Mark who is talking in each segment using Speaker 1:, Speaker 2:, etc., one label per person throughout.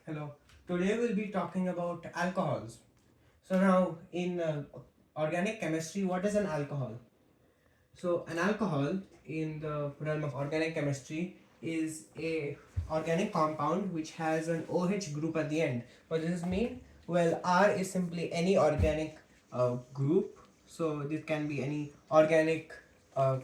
Speaker 1: Hello. Today we'll be talking about alcohols. So now in organic chemistry, what is an alcohol? So an alcohol in the realm of organic chemistry is a organic compound which has an OH group at the end. What does this mean? Well, R is simply any organic group. So this can be any organic uh,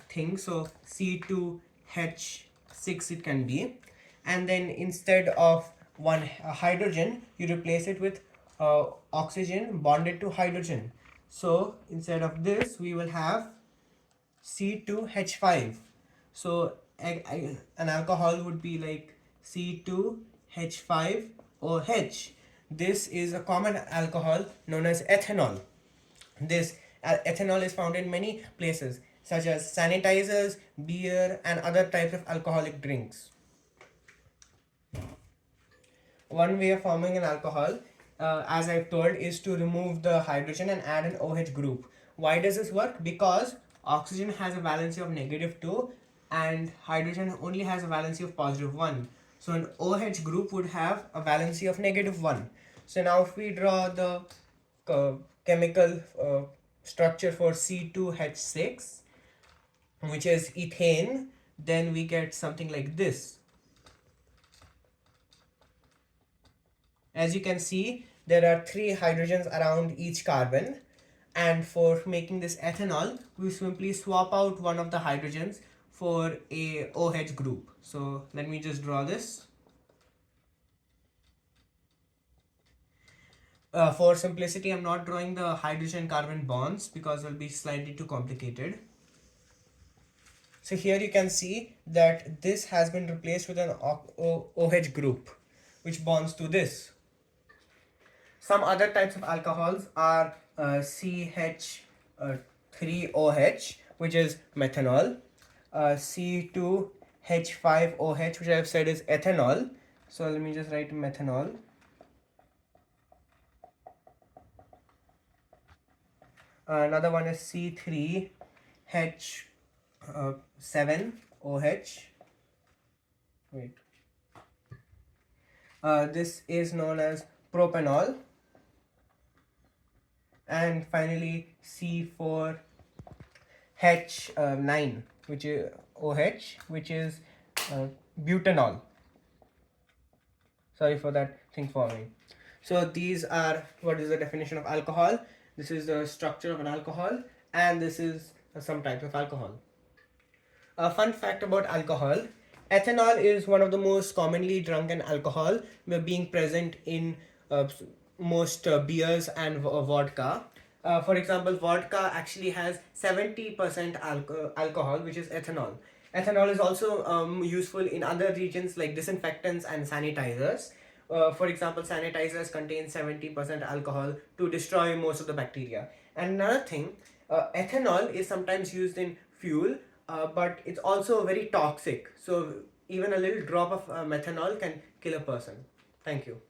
Speaker 1: thing. So C2H6 it can be, and then instead of one hydrogen, you replace it with oxygen bonded to hydrogen. So instead of this, we will have C2H5. So an alcohol would be like C2H5OH. This is a common alcohol known as ethanol. This ethanol is found in many places, such as sanitizers, beer, and other types of alcoholic drinks. One way of forming an alcohol, as I've told, is to remove the hydrogen and add an OH group. Why does this work? Because oxygen has a valency of -2 and hydrogen only has a valency of +1. So an OH group would have a valency of -1. So now if we draw the chemical structure for C2H6, which is ethane, then we get something like this. As you can see, there are 3 hydrogens around each carbon, and for making this ethanol, we simply swap out one of the hydrogens for a OH group. So let me just draw this. For simplicity, I'm not drawing the hydrogen carbon bonds because it will be slightly too complicated. So here you can see that this has been replaced with an OH group which bonds to this. Some other types of alcohols are CH3OH, which is methanol, C2H5OH, which I have said is ethanol. So let me just write methanol. Another one is C3H7OH. Wait. This is known as propanol. And finally C4H9, which is OH, which is butanol. Sorry for that thing forming. So these are what is the definition of alcohol. This is the structure of an alcohol, and this is some type of alcohol. A fun fact about alcohol: ethanol is one of the most commonly drunken alcohol, being present in most beers and vodka. For example, vodka actually has 70% alcohol, which is ethanol. Ethanol is also useful in other regions like disinfectants and sanitizers. For example, sanitizers contain 70% alcohol to destroy most of the bacteria. And another thing, ethanol is sometimes used in fuel, but it's also very toxic. So even a little drop of methanol can kill a person. Thank you.